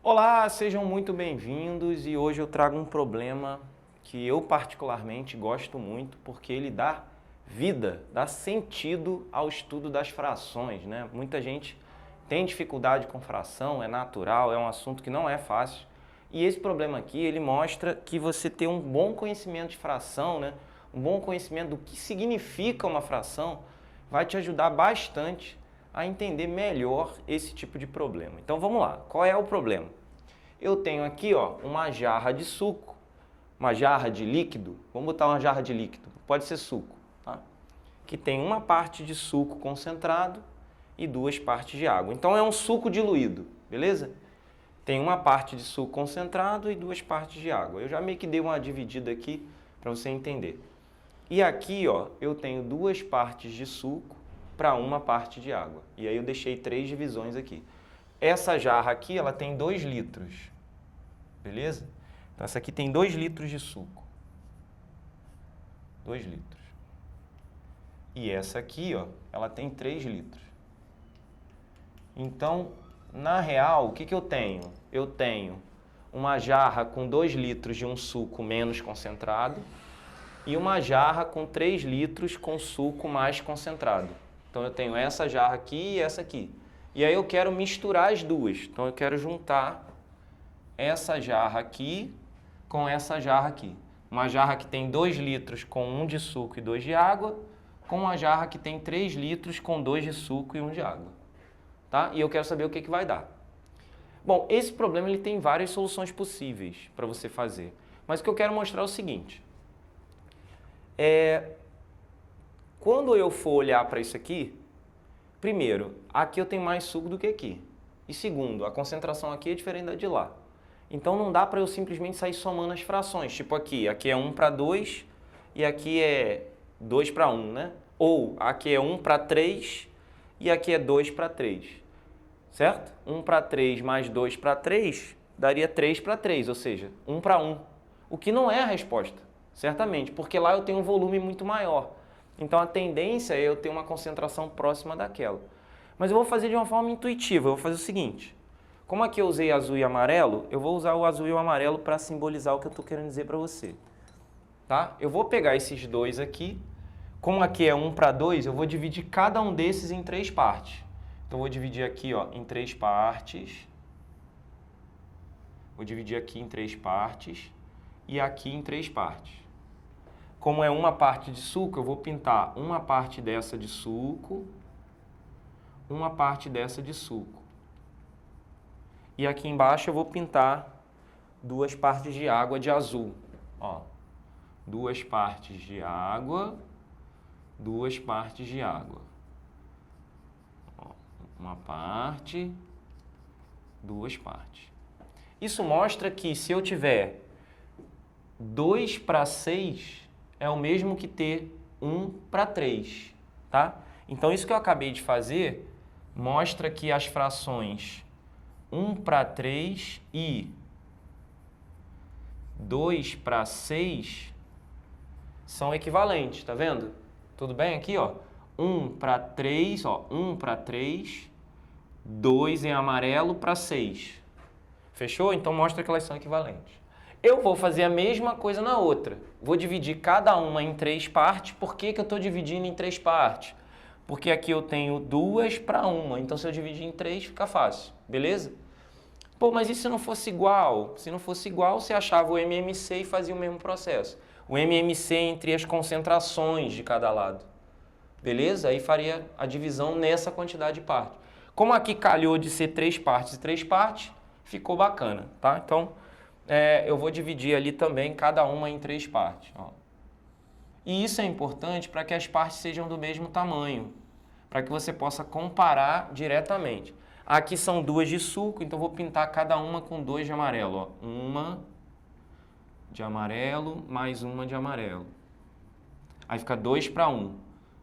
Olá, sejam muito bem-vindos e hoje eu trago um problema que eu particularmente gosto muito porque ele dá vida, dá sentido ao estudo das frações, né? Muita gente tem dificuldade com fração, é natural, é um assunto que não é fácil. E esse problema aqui, ele mostra que você ter um bom conhecimento de fração, né? Um bom conhecimento do que significa uma fração, vai te ajudar bastante a entender melhor esse tipo de problema. Então vamos lá, qual é o problema? Eu tenho aqui uma jarra de suco, uma jarra de líquido, vamos botar uma jarra de líquido, pode ser suco, tá? Que tem uma parte de suco concentrado e duas partes de água. Então é um suco diluído, beleza? Tem uma parte de suco concentrado e duas partes de água. Eu já meio que dei uma dividida aqui para você entender. E aqui eu tenho duas partes de suco para uma parte de água. E aí eu deixei três divisões aqui. Essa jarra aqui, ela tem 2 litros, beleza? Então essa aqui tem 2 litros de suco. 2 litros. E essa aqui, ela tem 3 litros. Então, na real, o que eu tenho? Eu tenho uma jarra com 2 litros de um suco menos concentrado e uma jarra com 3 litros com suco mais concentrado. Então eu tenho essa jarra aqui e essa aqui. E aí eu quero misturar as duas. Então eu quero juntar essa jarra aqui com essa jarra aqui. Uma jarra que tem 2 litros com 1 de suco e 2 de água, com uma jarra que tem 3 litros com 2 de suco e 1 de água. Tá? E eu quero saber o que vai dar. Bom, esse problema ele tem várias soluções possíveis para você fazer. Mas o que eu quero mostrar é o seguinte. Quando eu for olhar para isso aqui, primeiro, aqui eu tenho mais suco do que aqui. E segundo, a concentração aqui é diferente da de lá. Então não dá para eu simplesmente sair somando as frações. Tipo aqui é 1 para 2 e aqui é 2 para 1, né? Ou aqui é 1 para 3 e aqui é 2 para 3. Certo? 1 para 3 mais 2 para 3 daria 3 para 3, ou seja, 1 para 1. O que não é a resposta, certamente, porque lá eu tenho um volume muito maior. Então a tendência é eu ter uma concentração próxima daquela. Mas eu vou fazer de uma forma intuitiva, eu vou fazer o seguinte. Como aqui eu usei azul e amarelo, eu vou usar o azul e o amarelo para simbolizar o que eu estou querendo dizer para você. Tá? Eu vou pegar esses dois aqui, como aqui é 1 para 2, eu vou dividir cada um desses em 3 partes. Então, eu vou dividir aqui em 3 partes. Vou dividir aqui em 3 partes e aqui em 3 partes. Como é uma parte de suco, eu vou pintar uma parte dessa de suco, uma parte dessa de suco. E aqui embaixo eu vou pintar 2 partes de água de azul. 2 partes de água, 2 partes de água. Uma parte, 2 partes. Isso mostra que se eu tiver 2 para 6, é o mesmo que ter 1 para 3, tá? Então isso que eu acabei de fazer mostra que as frações 1 para 3 e 2 para 6 são equivalentes, tá vendo? Tudo bem aqui, 1 para 3, 1 para 3, 2 em amarelo para 6. Fechou? Então mostra que elas são equivalentes. Eu vou fazer a mesma coisa na outra. Vou dividir cada uma em 3 partes. Por que eu estou dividindo em 3 partes? Porque aqui eu tenho 2 para 1. Então se eu dividir em 3 fica fácil. Beleza? Pô, mas e se não fosse igual? Se não fosse igual, você achava o MMC e fazia o mesmo processo. O MMC entre as concentrações de cada lado. Beleza? Aí faria a divisão nessa quantidade de partes. Como aqui calhou de ser 3 partes e 3 partes, ficou bacana, tá? Então, eu vou dividir ali também cada uma em 3 partes. E isso é importante para que as partes sejam do mesmo tamanho, para que você possa comparar diretamente. Aqui são 2 de suco, então vou pintar cada uma com 2 de amarelo. Uma de amarelo mais uma de amarelo. Aí fica 2 para 1.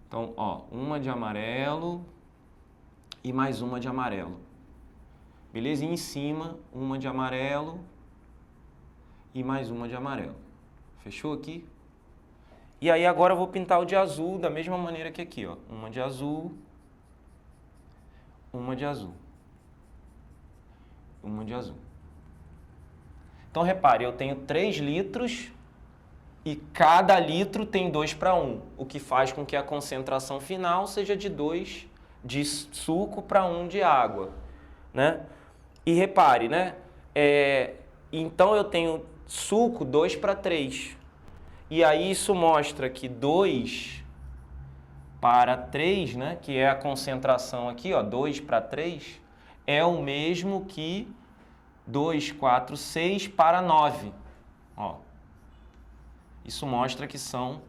Então, uma de amarelo e mais uma de amarelo. Beleza? E em cima, uma de amarelo e mais uma de amarelo. Fechou aqui? E aí agora eu vou pintar o de azul da mesma maneira que aqui, Uma de azul, uma de azul, uma de azul. Então, repare, eu tenho 3 litros e cada litro tem 2:1, o que faz com que a concentração final seja de 2 de suco para 1 de água, né? E repare, né? Então, eu tenho suco 2:3. E aí isso mostra que 2:3, né? Que é a concentração aqui, ó, 2:3, é o mesmo que 2,4,6:9. Ó. Isso mostra que são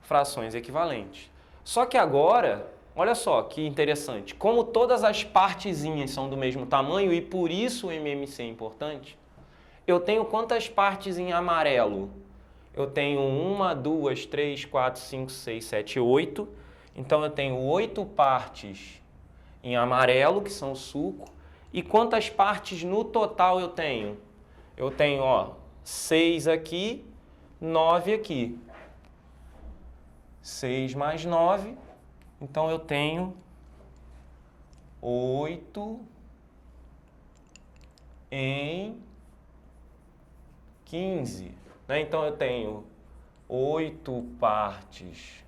frações equivalentes. Só que agora, olha só que interessante, como todas as partezinhas são do mesmo tamanho e por isso o MMC é importante, eu tenho quantas partes em amarelo? Eu tenho 1, 2, 3, 4, 5, 6, 7, 8. Então eu tenho 8 partes em amarelo, que são o suco. E quantas partes no total eu tenho? Eu tenho, ó, 6 aqui, 9 aqui. 6 mais 9, então eu tenho 8 em 15. Né? Então eu tenho 8 partes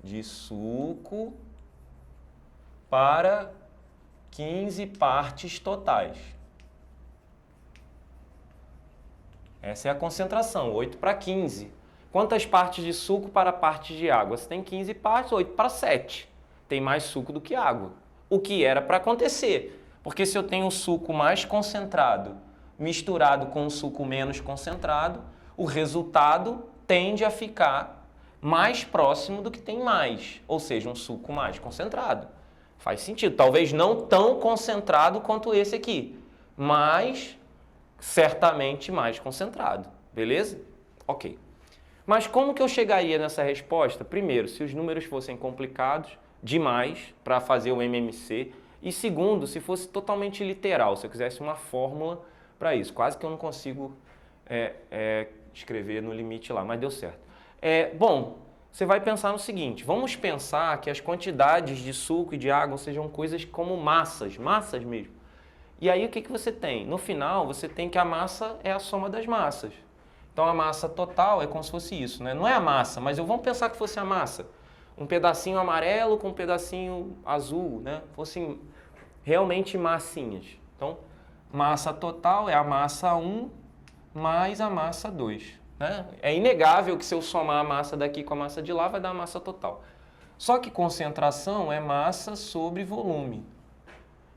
de suco para 15 partes totais. Essa é a concentração, 8:15. Quantas partes de suco para partes de água? Você tem 15 partes, 8:7. Tem mais suco do que água. O que era para acontecer. Porque se eu tenho um suco mais concentrado misturado com um suco menos concentrado, o resultado tende a ficar mais próximo do que tem mais. Ou seja, um suco mais concentrado. Faz sentido. Talvez não tão concentrado quanto esse aqui, mas certamente mais concentrado. Beleza? Ok. Mas como que eu chegaria nessa resposta? Primeiro, se os números fossem complicados demais para fazer o MMC. E segundo, se fosse totalmente literal, se eu quisesse uma fórmula para isso. Quase que eu não consigo escrever no limite lá, mas deu certo. Bom, você vai pensar no seguinte, vamos pensar que as quantidades de suco e de água sejam coisas como massas mesmo. E aí o que você tem? No final, você tem que a massa é a soma das massas. Então a massa total é como se fosse isso, né? Não é a massa, mas vamos pensar que fosse a massa. Um pedacinho amarelo com um pedacinho azul, né? Fossem realmente massinhas. Então, massa total é a massa 1 mais a massa 2. Né? É inegável que se eu somar a massa daqui com a massa de lá, vai dar a massa total. Só que concentração é massa sobre volume.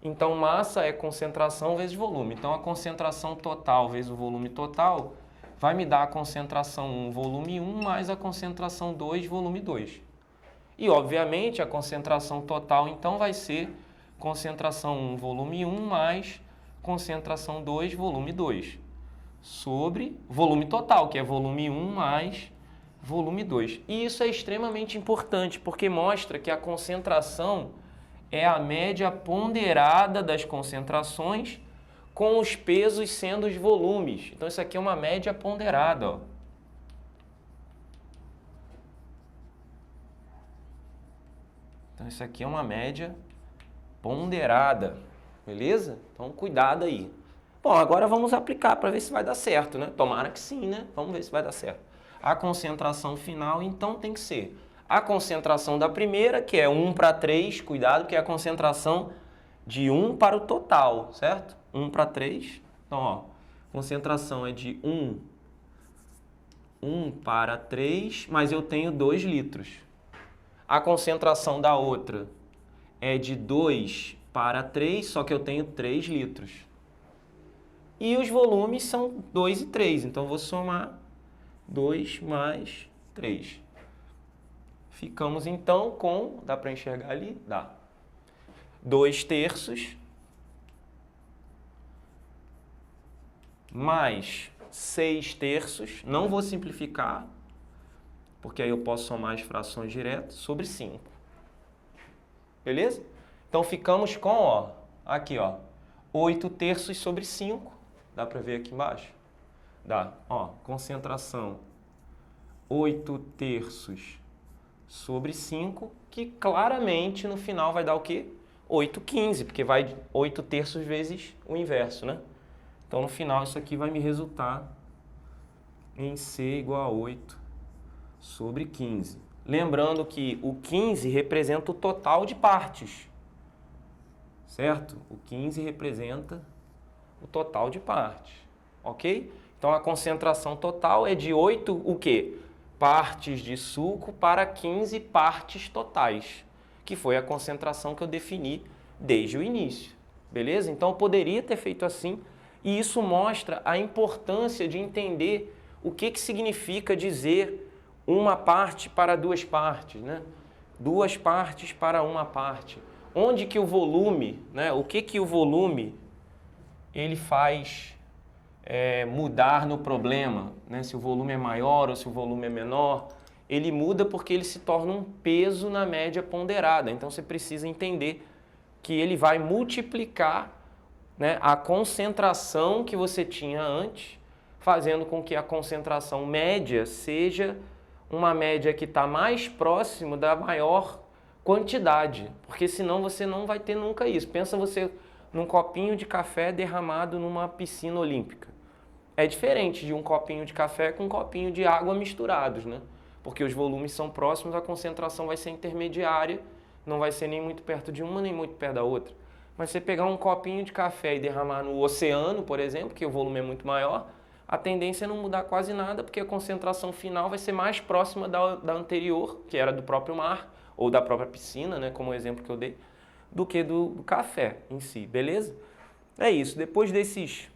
Então, massa é concentração vezes volume. Então, a concentração total vezes o volume total vai me dar a concentração 1, volume 1, mais a concentração 2, volume 2. E, obviamente, a concentração total, então, vai ser concentração 1, volume 1, mais concentração 2, volume 2, sobre volume total, que é volume 1 mais volume 2. E isso é extremamente importante, porque mostra que a concentração é a média ponderada das concentrações com os pesos sendo os volumes. Então, isso aqui é uma média ponderada, ó. Então, isso aqui é uma média ponderada, beleza? Então, cuidado aí. Bom, agora vamos aplicar para ver se vai dar certo, né? Tomara que sim, né? Vamos ver se vai dar certo. A concentração final, então, tem que ser a concentração da primeira, que é 1:3, cuidado, que é a concentração de 1 para o total, certo? 1:3. Então, ó, concentração é de 1 para 3, mas eu tenho 2 litros. A concentração da outra é de 2 para 3, só que eu tenho 3 litros. E os volumes são 2 e 3, então eu vou somar 2 mais 3. Ficamos então com, dá para enxergar ali? Dá. 2/3 mais 6/3, não vou simplificar, porque aí eu posso somar as frações direto, sobre 5. Beleza? Então ficamos com, ó, aqui, ó, 8/3 sobre 5. Dá para ver aqui embaixo? Dá. Ó, concentração 8/3 sobre 5, que claramente no final vai dar o quê? 8/15, porque vai 8/3 vezes o inverso, né? Então, no final, isso aqui vai me resultar em C igual a 8 sobre 15. Lembrando que o 15 representa o total de partes, certo? O 15 representa o total de partes, ok? Então, a concentração total é de 8, o quê? Partes de suco para 15 partes totais, que foi a concentração que eu defini desde o início, beleza? Então, eu poderia ter feito assim, e isso mostra a importância de entender o que significa dizer uma parte para duas partes, né? Duas partes para uma parte. Onde que o volume, né? O que o volume ele faz mudar no problema, né? Se o volume é maior ou se o volume é menor, ele muda porque ele se torna um peso na média ponderada. Então você precisa entender que ele vai multiplicar, né, a concentração que você tinha antes, fazendo com que a concentração média seja uma média que está mais próximo da maior quantidade, porque senão você não vai ter nunca isso. Pensa você num copinho de café derramado numa piscina olímpica. É diferente de um copinho de café com um copinho de água misturados, né? Porque os volumes são próximos, a concentração vai ser intermediária, não vai ser nem muito perto de uma nem muito perto da outra. Mas você pegar um copinho de café e derramar no oceano, por exemplo, que o volume é muito maior, a tendência é não mudar quase nada, porque a concentração final vai ser mais próxima da anterior, que era do próprio mar, ou da própria piscina, né, como o exemplo que eu dei, do que do café em si, beleza? É isso, depois desses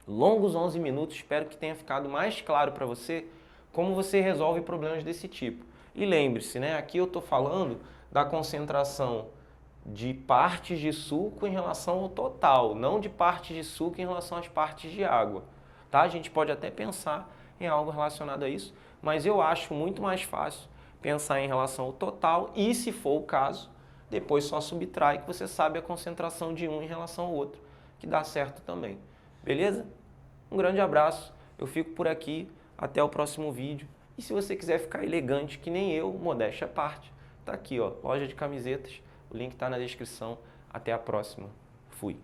longos 11 minutos, espero que tenha ficado mais claro para você como você resolve problemas desse tipo. E lembre-se, né, aqui eu estou falando da concentração de partes de suco em relação ao total, não de partes de suco em relação às partes de água. Tá? A gente pode até pensar em algo relacionado a isso, mas eu acho muito mais fácil pensar em relação ao total e, se for o caso, depois só subtrai que você sabe a concentração de um em relação ao outro, que dá certo também. Beleza? Um grande abraço, eu fico por aqui, até o próximo vídeo. E se você quiser ficar elegante que nem eu, modéstia à parte, tá aqui, ó, loja de camisetas, o link está na descrição. Até a próxima. Fui.